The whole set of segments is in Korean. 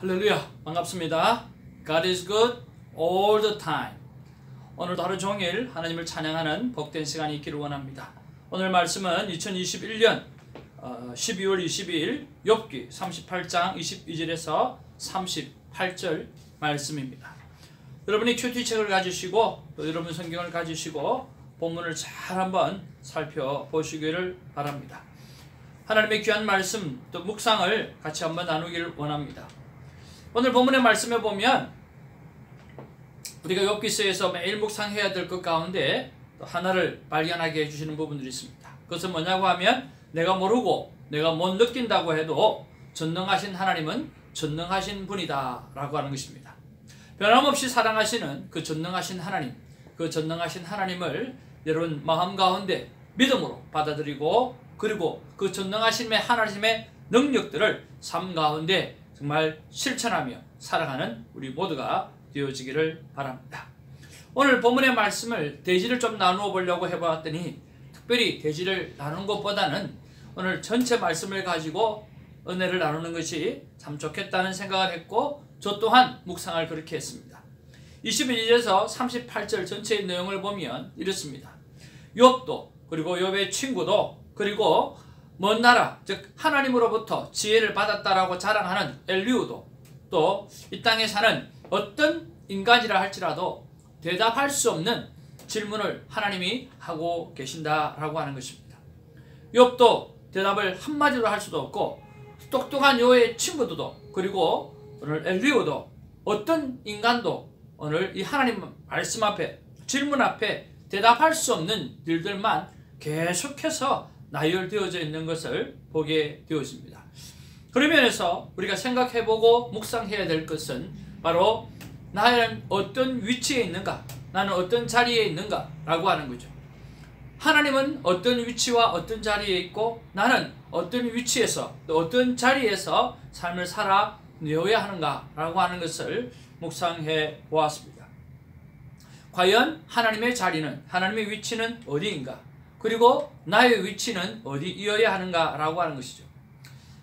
할렐루야, 반갑습니다. God is good all the time. 오늘도 하루 종일 하나님을 찬양하는 복된 시간이 있기를 원합니다. 오늘 말씀은 2021년 12월 22일 욥기 38장 22절에서 38절 말씀입니다. 여러분이 큐티책을 가지시고 또 여러분 성경을 가지시고 본문을 잘 한번 살펴보시기를 바랍니다. 하나님의 귀한 말씀 또 묵상을 같이 한번 나누기를 원합니다. 오늘 본문의 말씀에 보면 우리가 욥기서에서 매일 묵상해야 될 것 가운데 또 하나를 발견하게 해주시는 부분들이 있습니다. 그것은 뭐냐고 하면 내가 모르고 내가 못 느낀다고 해도 전능하신 하나님은 전능하신 분이다 라고 하는 것입니다. 변함없이 사랑하시는 그 전능하신 하나님, 그 전능하신 하나님을 여러분 마음 가운데 믿음으로 받아들이고 그리고 그 전능하심의 하나님의 능력들을 삶 가운데 정말 실천하며 살아가는 우리 모두가 되어지기를 바랍니다. 오늘 본문의 말씀을 대지를 좀 나누어 보려고 해보았더니 특별히 대지를 나누는 것보다는 오늘 전체 말씀을 가지고 은혜를 나누는 것이 참 좋겠다는 생각을 했고 저 또한 묵상을 그렇게 했습니다. 21절에서 38절 전체의 내용을 보면 이렇습니다. 욥도 그리고 욥의 친구도 그리고 먼 나라 즉 하나님으로부터 지혜를 받았다라고 자랑하는 엘리후도 또 이 땅에 사는 어떤 인간이라 할지라도 대답할 수 없는 질문을 하나님이 하고 계신다라고 하는 것입니다. 욥도 대답을 한마디로 할 수도 없고 똑똑한 욥의 친구들도 그리고 오늘 엘리후도 어떤 인간도 오늘 이 하나님 말씀 앞에 질문 앞에 대답할 수 없는 일들만 계속해서 나열되어져 있는 것을 보게 되었습니다. 그런 면에서 우리가 생각해보고 묵상해야 될 것은 바로 나는 어떤 위치에 있는가, 나는 어떤 자리에 있는가 라고 하는 거죠. 하나님은 어떤 위치와 어떤 자리에 있고 나는 어떤 위치에서 또 어떤 자리에서 삶을 살아내어야 하는가 라고 하는 것을 묵상해 보았습니다. 과연 하나님의 자리는, 하나님의 위치는 어디인가? 그리고 나의 위치는 어디이어야 하는가 라고 하는 것이죠.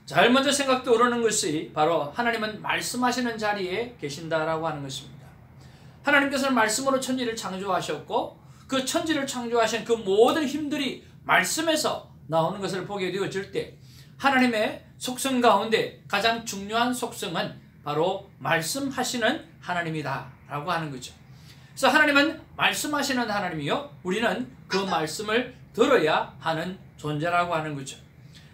제일 먼저 생각 떠오르는 것이 바로 하나님은 말씀하시는 자리에 계신다라고 하는 것입니다. 하나님께서는 말씀으로 천지를 창조하셨고 그 천지를 창조하신 그 모든 힘들이 말씀에서 나오는 것을 보게 되어질 때 하나님의 속성 가운데 가장 중요한 속성은 바로 말씀하시는 하나님이다 라고 하는 거죠. 그래서 하나님은 말씀하시는 하나님이요 우리는 그 말씀을 들어야 하는 존재라고 하는 거죠.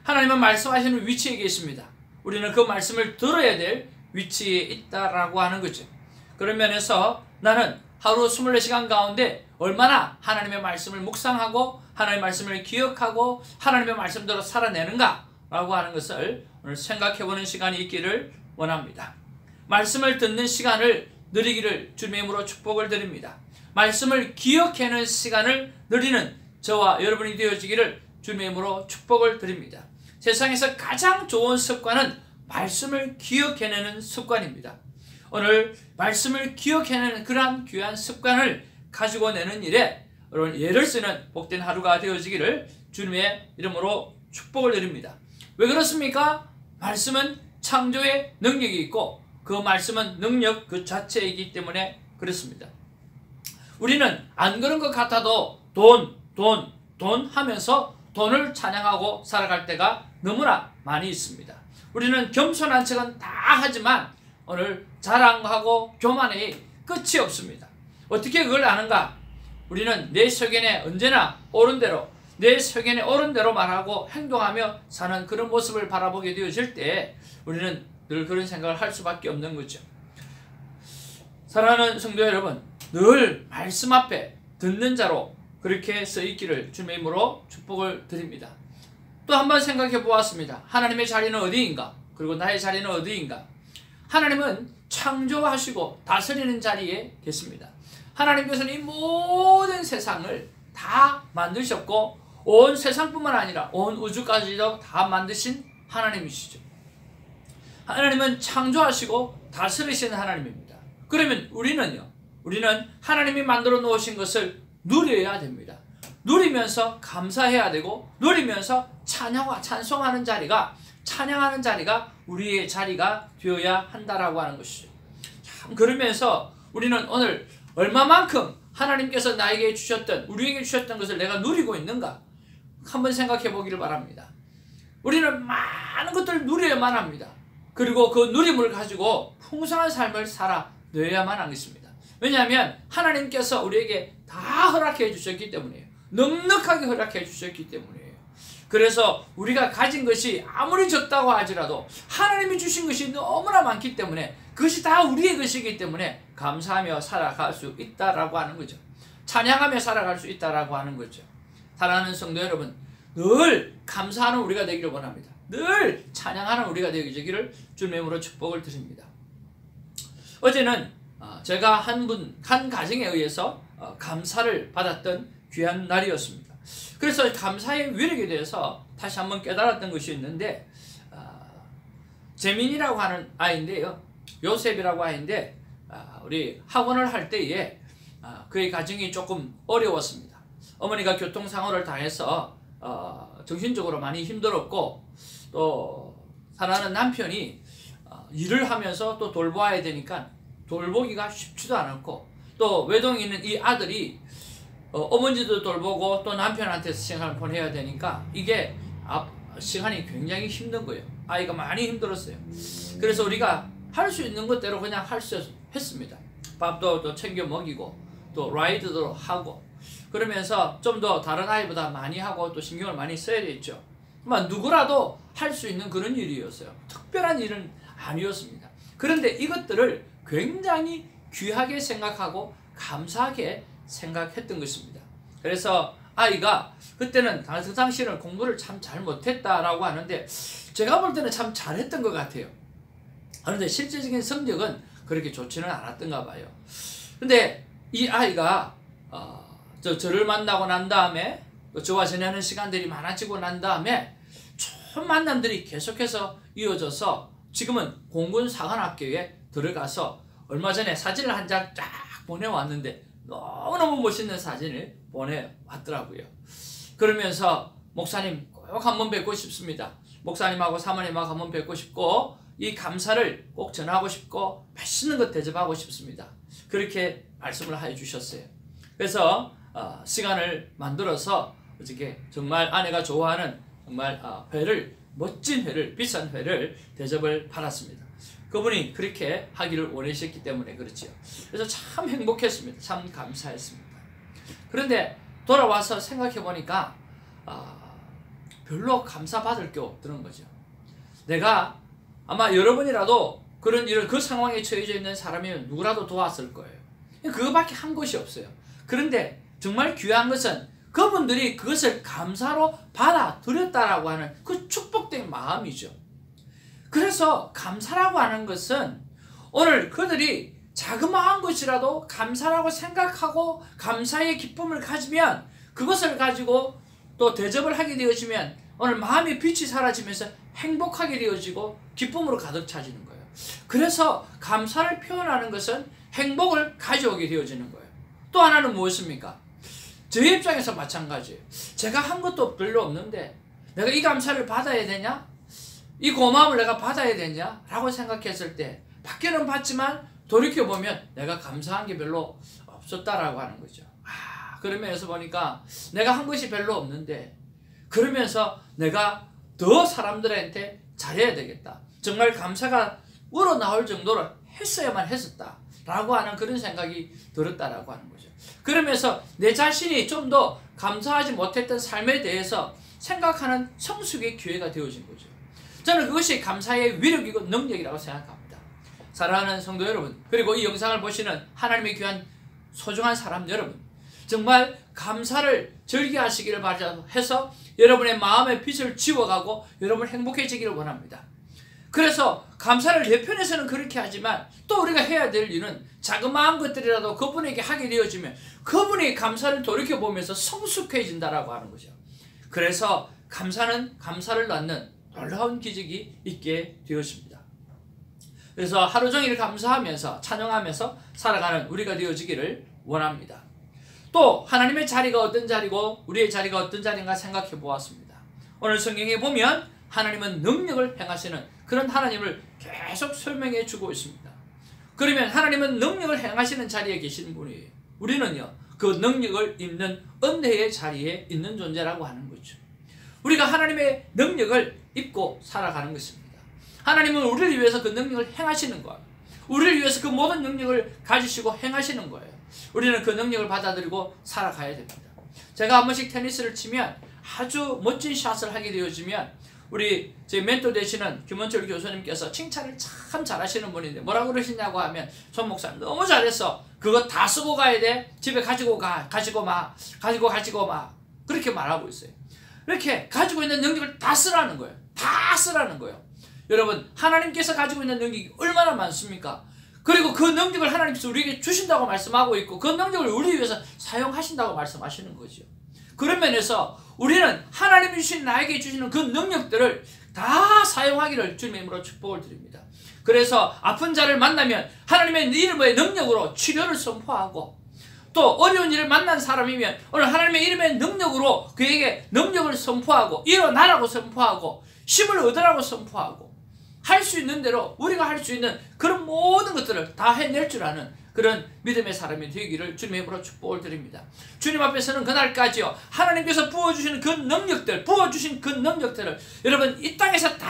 하나님은 말씀하시는 위치에 계십니다. 우리는 그 말씀을 들어야 될 위치에 있다라고 하는 거죠. 그런 면에서 나는 하루 24시간 가운데 얼마나 하나님의 말씀을 묵상하고 하나님의 말씀을 기억하고 하나님의 말씀대로 살아내는가 라고 하는 것을 오늘 생각해보는 시간이 있기를 원합니다. 말씀을 듣는 시간을 누리기를 주님의 이름으로 축복을 드립니다. 말씀을 기억해내는 시간을 누리는 저와 여러분이 되어지기를 주님의 이름으로 축복을 드립니다. 세상에서 가장 좋은 습관은 말씀을 기억해내는 습관입니다. 오늘 말씀을 기억해내는 그러한 귀한 습관을 가지고 내는 일에 여러분 예를 쓰는 복된 하루가 되어지기를 주님의 이름으로 축복을 드립니다. 왜 그렇습니까? 말씀은 창조의 능력이 있고 그 말씀은 능력 그 자체이기 때문에 그렇습니다. 우리는 안 그런 것 같아도 돈 하면서 돈을 찬양하고 살아갈 때가 너무나 많이 있습니다. 우리는 겸손한 척은 다 하지만 오늘 자랑하고 교만이 끝이 없습니다. 어떻게 그걸 아는가? 우리는 내 소견에 언제나 옳은 대로 내 소견에 옳은 대로 말하고 행동하며 사는 그런 모습을 바라보게 되어질 때 우리는 늘 그런 생각을 할 수밖에 없는 거죠. 사랑하는 성도 여러분, 늘 말씀 앞에 듣는 자로 그렇게 써 있기를 주님의 이름으로 축복을 드립니다. 또 한번 생각해 보았습니다. 하나님의 자리는 어디인가? 그리고 나의 자리는 어디인가? 하나님은 창조하시고 다스리는 자리에 계십니다. 하나님께서는 이 모든 세상을 다 만드셨고 온 세상뿐만 아니라 온 우주까지도 다 만드신 하나님이시죠. 하나님은 창조하시고 다스리시는 하나님입니다. 그러면 우리는요? 우리는 하나님이 만들어 놓으신 것을 누려야 됩니다. 누리면서 감사해야 되고 누리면서 찬양과 찬송하는 자리가 찬양하는 자리가 우리의 자리가 되어야 한다라고 하는 것이죠. 참 그러면서 우리는 오늘 얼마만큼 하나님께서 나에게 주셨던, 우리에게 주셨던 것을 내가 누리고 있는가 한번 생각해 보기를 바랍니다. 우리는 많은 것들을 누려야만 합니다. 그리고 그 누림을 가지고 풍성한 삶을 살아내야만 하겠습니다. 왜냐하면 하나님께서 우리에게 다 허락해 주셨기 때문이에요. 넉넉하게 허락해 주셨기 때문이에요. 그래서 우리가 가진 것이 아무리 적다고 하더라도 하나님이 주신 것이 너무나 많기 때문에 그것이 다 우리의 것이기 때문에 감사하며 살아갈 수 있다라고 하는 거죠. 찬양하며 살아갈 수 있다라고 하는 거죠. 사랑하는 성도 여러분, 늘 감사하는 우리가 되기를 원합니다. 늘 찬양하는 우리가 되기를 주님의 이름으로 축복을 드립니다. 어제는 제가 한 가정에 의해서 감사를 받았던 귀한 날이었습니다. 그래서 감사의 위력에 대해서 다시 한번 깨달았던 것이 있는데, 재민이라고 하는 아이인데요, 요셉이라고 아이인데, 우리 학원을 할 때에 그의 가정이 조금 어려웠습니다. 어머니가 교통사고를 당해서 정신적으로 많이 힘들었고, 또 사랑하는 남편이 일을 하면서 또 돌보아야 되니까 돌보기가 쉽지도 않았고, 또 외동에 있는 이 아들이 어머니도 돌보고 또 남편한테 시간을 보내야 되니까 이게 시간이 굉장히 힘든 거예요. 아이가 많이 힘들었어요. 그래서 우리가 할 수 있는 것대로 그냥 할 수 했습니다. 밥도 또 챙겨 먹이고 또 라이드도 하고, 그러면서 좀 더 다른 아이보다 많이 하고 또 신경을 많이 써야 되겠죠. 누구라도 할 수 있는 그런 일이었어요. 특별한 일은 아니었습니다. 그런데 이것들을 굉장히 귀하게 생각하고 감사하게 생각했던 것입니다. 그래서 아이가 그때는 그 당시에는 공부를 참 잘 못했다라고 하는데 제가 볼 때는 참 잘했던 것 같아요. 그런데 실제적인 성적은 그렇게 좋지는 않았던가 봐요. 근데 이 아이가 저를 만나고 난 다음에 또 저와 지내는 시간들이 많아지고 난 다음에 좋은 만남들이 계속해서 이어져서 지금은 공군사관학교에 들어가서 얼마 전에 사진을 한 장 쫙 보내왔는데 너무너무 멋있는 사진을 보내왔더라고요. 그러면서 목사님 꼭 한번 뵙고 싶습니다. 목사님하고 사모님하고 한번 뵙고 싶고 이 감사를 꼭 전하고 싶고 맛있는 것 대접하고 싶습니다. 그렇게 말씀을 해 주셨어요. 그래서 시간을 만들어서 어저께 정말 아내가 좋아하는 정말 회를, 멋진 회를, 비싼 회를 대접을 받았습니다. 그분이 그렇게 하기를 원하셨기 때문에 그렇지요. 그래서 참 행복했습니다. 참 감사했습니다. 그런데 돌아와서 생각해 보니까 별로 감사받을 게 없더는 거죠. 내가 아마 여러분이라도 그런 이런 그 상황에 처해져 있는 사람이면 누구라도 도왔을 거예요. 그거밖에 한 것이 없어요. 그런데 정말 귀한 것은 그분들이 그것을 감사로 받아들였다라고 하는 그 축복된 마음이죠. 그래서 감사라고 하는 것은 오늘 그들이 자그마한 것이라도 감사라고 생각하고 감사의 기쁨을 가지면 그것을 가지고 또 대접을 하게 되어지면 오늘 마음의 빛이 사라지면서 행복하게 되어지고 기쁨으로 가득 차지는 거예요. 그래서 감사를 표현하는 것은 행복을 가져오게 되어지는 거예요. 또 하나는 무엇입니까? 저희 입장에서 마찬가지예요. 제가 한 것도 별로 없는데 내가 이 감사를 받아야 되냐? 이 고마움을 내가 받아야 되냐? 라고 생각했을 때 밖에는 받지만 돌이켜보면 내가 감사한 게 별로 없었다라고 하는 거죠. 그러면서 보니까 내가 한 것이 별로 없는데 그러면서 내가 더 사람들한테 잘해야 되겠다. 정말 감사가 우러나올 정도로 했어야만 했었다라고 하는 그런 생각이 들었다라고 하는 거죠. 그러면서 내 자신이 좀 더 감사하지 못했던 삶에 대해서 생각하는 성숙의 기회가 되어진 거죠. 저는 그것이 감사의 위력이고 능력이라고 생각합니다. 사랑하는 성도 여러분, 그리고 이 영상을 보시는 하나님의 귀한 소중한 사람 여러분, 정말 감사를 즐겨하시기를 바라서 여러분의 마음의 빛을 지워가고 여러분 행복해지기를 원합니다. 그래서 감사를 내 편에서는 그렇게 하지만 또 우리가 해야 될 일은 자그마한 것들이라도 그분에게 하게 되어지면 그분이 감사를 돌이켜보면서 성숙해진다라고 하는 거죠. 그래서 감사는 감사를 낳는 놀라운 기적이 있게 되었습니다. 그래서 하루 종일 감사하면서 찬양하면서 살아가는 우리가 되어지기를 원합니다. 또 하나님의 자리가 어떤 자리고 우리의 자리가 어떤 자리인가 생각해 보았습니다. 오늘 성경에 보면 하나님은 능력을 행하시는 그런 하나님을 계속 설명해 주고 있습니다. 그러면 하나님은 능력을 행하시는 자리에 계시는 분이에요. 우리는요, 그 능력을 입는 은혜의 자리에 있는 존재라고 하는 거죠. 우리가 하나님의 능력을 입고 살아가는 것입니다. 하나님은 우리를 위해서 그 능력을 행하시는 거예요. 우리를 위해서 그 모든 능력을 가지시고 행하시는 거예요. 우리는 그 능력을 받아들이고 살아가야 됩니다. 제가 한 번씩 테니스를 치면 아주 멋진 샷을 하게 되어지면 우리 제 멘토 되시는 김원철 교수님께서 칭찬을 참 잘하시는 분인데 뭐라고 그러시냐고 하면, 손 목사님 너무 잘했어. 그거 다 쓰고 가야 돼. 집에 가지고 마. 그렇게 말하고 있어요. 이렇게 가지고 있는 능력을 다 쓰라는 거예요. 다 쓰라는 거예요. 여러분, 하나님께서 가지고 있는 능력이 얼마나 많습니까? 그리고 그 능력을 하나님께서 우리에게 주신다고 말씀하고 있고 그 능력을 우리 위해서 사용하신다고 말씀하시는 거죠. 그런 면에서 우리는 하나님이 주신, 나에게 주시는 그 능력들을 다 사용하기를 주님의 이름으로 축복을 드립니다. 그래서 아픈 자를 만나면 하나님의 이름의 능력으로 치료를 선포하고, 또 어려운 일을 만난 사람이면 오늘 하나님의 이름의 능력으로 그에게 능력을 선포하고, 일어나라고 선포하고, 힘을 얻으라고 선포하고, 할 수 있는 대로 우리가 할 수 있는 그런 모든 것들을 다 해낼 줄 아는 그런 믿음의 사람이 되기를 주님의 이름으로 축복을 드립니다. 주님 앞에서는 그날까지요, 하나님께서 부어주시는 그 능력들, 부어주신 그 능력들을 여러분 이 땅에서 다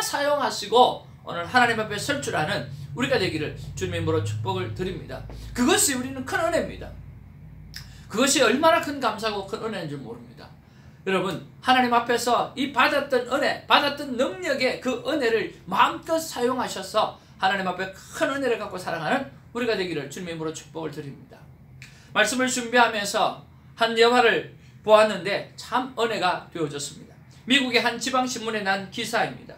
사용하시고 오늘 하나님 앞에 설 줄 아는 우리가 되기를 주님의 이름으로 축복을 드립니다. 그것이 우리는 큰 은혜입니다. 그것이 얼마나 큰 감사고 큰 은혜인 줄 모릅니다. 여러분, 하나님 앞에서 이 받았던 은혜, 받았던 능력의 그 은혜를 마음껏 사용하셔서 하나님 앞에 큰 은혜를 갖고 살아가는 우리가 되기를 주님의 이름으로 축복을 드립니다. 말씀을 준비하면서 한 여화를 보았는데 참 은혜가 되어졌습니다. 미국의 한 지방신문에 난 기사입니다.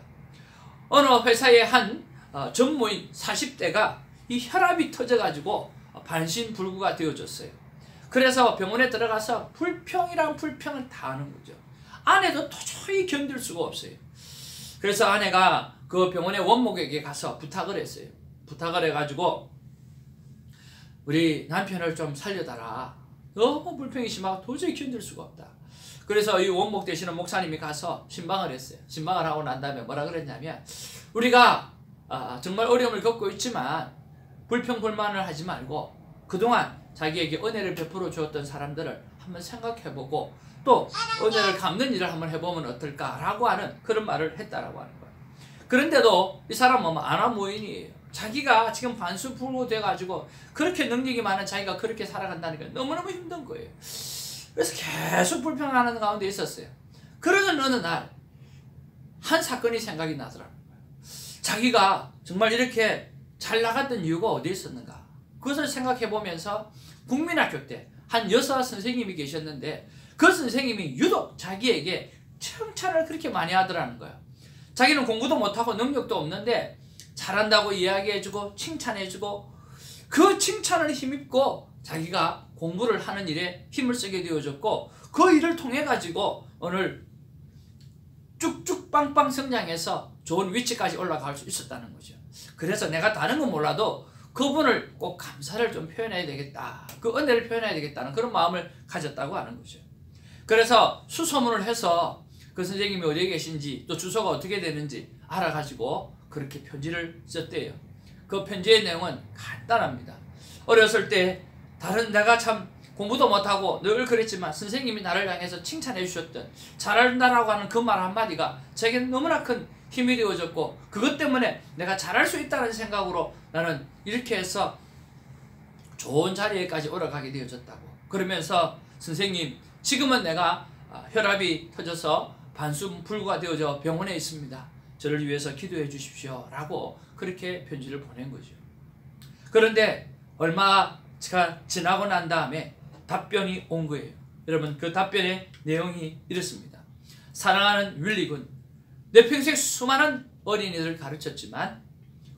어느 회사의 한 전무인 40대가 이 혈압이 터져가지고 반신불구가 되어졌어요. 그래서 병원에 들어가서 불평이란 불평을 다 하는 거죠. 아내도 도저히 견딜 수가 없어요. 그래서 아내가 그 병원의 원목에게 가서 부탁을 했어요. 부탁을 해가지고 우리 남편을 좀 살려달라. 너무 불평이 심하고 도저히 견딜 수가 없다. 그래서 이 원목 되시는 목사님이 가서 신방을 했어요. 신방을 하고 난 다음에 뭐라 그랬냐면, 우리가 정말 어려움을 겪고 있지만 불평 불만을 하지 말고 그동안 자기에게 은혜를 베풀어 주었던 사람들을 한번 생각해보고 또 은혜를 갚는 일을 한번 해보면 어떨까라고 하는 그런 말을 했다라고 하는 거예요. 그런데도 이 사람은 아나무인이에요. 자기가 지금 반수불구 돼가지고 그렇게 능력이 많은 자기가 그렇게 살아간다니까 너무너무 힘든 거예요. 그래서 계속 불평하는 가운데 있었어요. 그러던 어느 날 한 사건이 생각이 나더라고요. 자기가 정말 이렇게 잘 나갔던 이유가 어디에 있었는가, 그것을 생각해 보면서 국민학교 때 한 여사 선생님이 계셨는데 그 선생님이 유독 자기에게 칭찬을 그렇게 많이 하더라는 거예요. 자기는 공부도 못하고 능력도 없는데 잘한다고 이야기해주고 칭찬해주고, 그 칭찬을 힘입고 자기가 공부를 하는 일에 힘을 쓰게 되어졌고, 그 일을 통해 가지고 오늘 쭉쭉 빵빵 성장해서 좋은 위치까지 올라갈 수 있었다는 거죠. 그래서 내가 다른 건 몰라도 그분을 꼭 감사를 좀 표현해야 되겠다, 그 은혜를 표현해야 되겠다는 그런 마음을 가졌다고 하는 거죠. 그래서 수소문을 해서 그 선생님이 어디에 계신지 또 주소가 어떻게 되는지 알아가지고 그렇게 편지를 썼대요. 그 편지의 내용은 간단합니다. 어렸을 때 내가 참 공부도 못하고 늘 그랬지만 선생님이 나를 향해서 칭찬해 주셨던 잘한다라고 하는 그 말 한마디가 제게는 너무나 큰 힘이 되어졌고, 그것 때문에 내가 잘할 수 있다는 생각으로 나는 이렇게 해서 좋은 자리에까지 올라가게 되어졌다고. 그러면서 선생님, 지금은 내가 혈압이 터져서 반수불구가 되어져 병원에 있습니다. 저를 위해서 기도해 주십시오 라고 그렇게 편지를 보낸 거죠. 그런데 얼마가 지나고 난 다음에 답변이 온 거예요. 여러분, 그 답변의 내용이 이렇습니다. 사랑하는 윌리군, 내 평생 수많은 어린이들을 가르쳤지만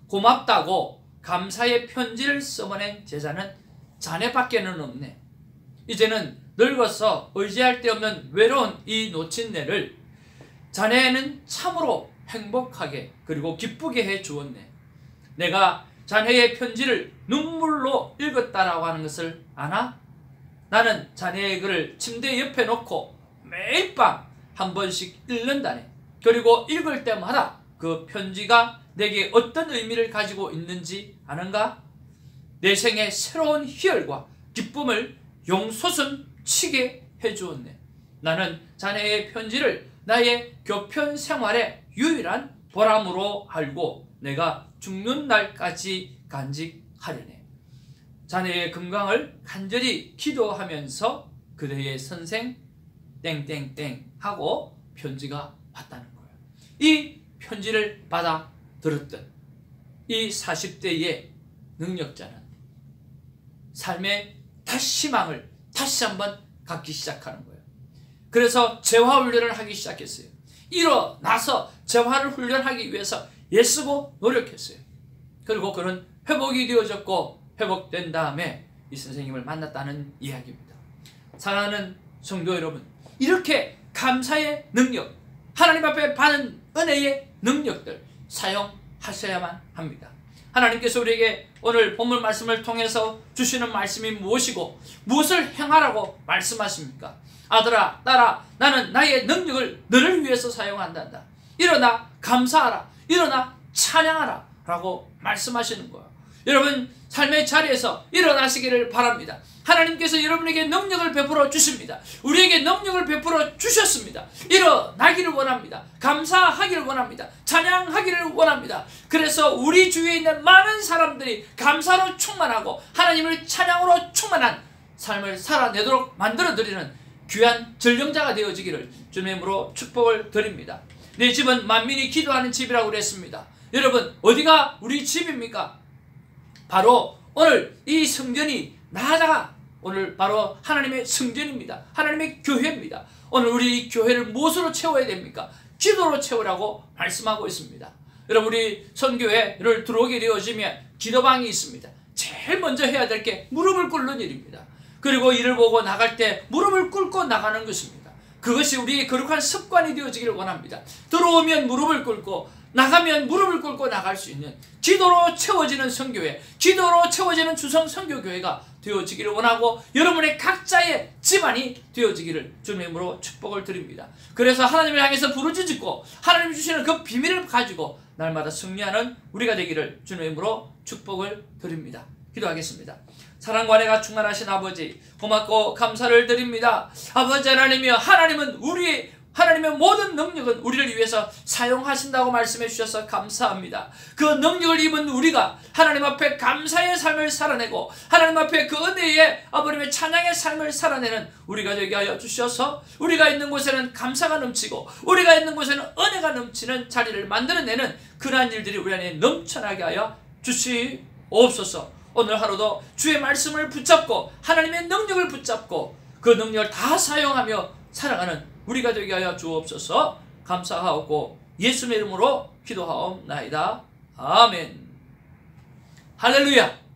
고맙다고 감사의 편지를 써보낸 제자는 자네밖에는 없네. 이제는 늙어서 의지할 데 없는 외로운 이 놓친 내를 자네는 참으로 행복하게 그리고 기쁘게 해 주었네. 내가 자네의 편지를 눈물로 읽었다라고 하는 것을 아나? 나는 자네의 글을 침대 옆에 놓고 매일 밤 한 번씩 읽는다네. 그리고 읽을 때마다 그 편지가 내게 어떤 의미를 가지고 있는지 아는가? 내 생에 새로운 희열과 기쁨을 용솟음 치게 해주었네. 나는 자네의 편지를 나의 교편 생활의 유일한 보람으로 알고 내가 죽는 날까지 간직하려네. 자네의 건강을 간절히 기도하면서 그대의 선생 땡땡땡 하고 편지가 왔다는 거예요. 이 편지를 받아 들었던 이 40대의 능력자는 삶의 희망을 다시 한번 갖기 시작하는 거예요. 그래서 재화훈련을 하기 시작했어요. 일어나서 재화를 훈련하기 위해서 애쓰고 노력했어요. 그리고 그는 회복이 되어졌고 회복된 다음에 이 선생님을 만났다는 이야기입니다. 사랑하는 성도 여러분, 이렇게 감사의 능력, 하나님 앞에 받은 은혜의 능력들 사용하셔야만 합니다. 하나님께서 우리에게 오늘 본문 말씀을 통해서 주시는 말씀이 무엇이고 무엇을 행하라고 말씀하십니까? 아들아, 딸아, 나는 나의 능력을 너를 위해서 사용한단다. 일어나 감사하라. 일어나 찬양하라 라고 말씀하시는 거예요. 여러분 삶의 자리에서 일어나시기를 바랍니다. 하나님께서 여러분에게 능력을 베풀어 주십니다. 우리에게 능력을 베풀어 주셨습니다. 일어나기를 원합니다. 감사하기를 원합니다. 찬양하기를 원합니다. 그래서 우리 주위에 있는 많은 사람들이 감사로 충만하고 하나님을 찬양으로 충만한 삶을 살아내도록 만들어드리는 귀한 전령자가 되어지기를 주님의 이름으로 축복을 드립니다. 내 집은 만민이 기도하는 집이라고 그랬습니다. 여러분 어디가 우리 집입니까? 바로 오늘 이 성전이 나아가 오늘 바로 하나님의 성전입니다. 하나님의 교회입니다. 오늘 우리 이 교회를 무엇으로 채워야 됩니까? 기도로 채우라고 말씀하고 있습니다. 여러분 우리 선교회를 들어오게 되어지면 기도방이 있습니다. 제일 먼저 해야 될 게 무릎을 꿇는 일입니다. 그리고 이를 보고 나갈 때 무릎을 꿇고 나가는 것입니다. 그것이 우리의 거룩한 습관이 되어지기를 원합니다. 들어오면 무릎을 꿇고 나가면 무릎을 꿇고 나갈 수 있는 기도로 채워지는 선교회, 기도로 채워지는 주성 선교교회가 되어지기를 원하고 여러분의 각자의 집안이 되어지기를 주님의 이름으로 축복을 드립니다. 그래서 하나님을 향해서 부르짖고 하나님이 주시는 그 비밀을 가지고 날마다 승리하는 우리가 되기를 주님의 이름으로 축복을 드립니다. 기도하겠습니다. 사랑과 은혜가 충만하신 아버지 고맙고 감사를 드립니다. 아버지 하나님이여, 하나님은 하나님의 모든 능력은 우리를 위해서 사용하신다고 말씀해 주셔서 감사합니다. 그 능력을 입은 우리가 하나님 앞에 감사의 삶을 살아내고 하나님 앞에 그 은혜의 아버님의 찬양의 삶을 살아내는 우리가 되게 하여 주셔서 우리가 있는 곳에는 감사가 넘치고 우리가 있는 곳에는 은혜가 넘치는 자리를 만들어내는 그러한 일들이 우리 안에 넘쳐나게 하여 주시옵소서. 오늘 하루도 주의 말씀을 붙잡고 하나님의 능력을 붙잡고 그 능력을 다 사용하며 살아가는 우리가 되게 하여 주옵소서. 감사하옵고 예수님의 이름으로 기도하옵나이다. 아멘. 할렐루야.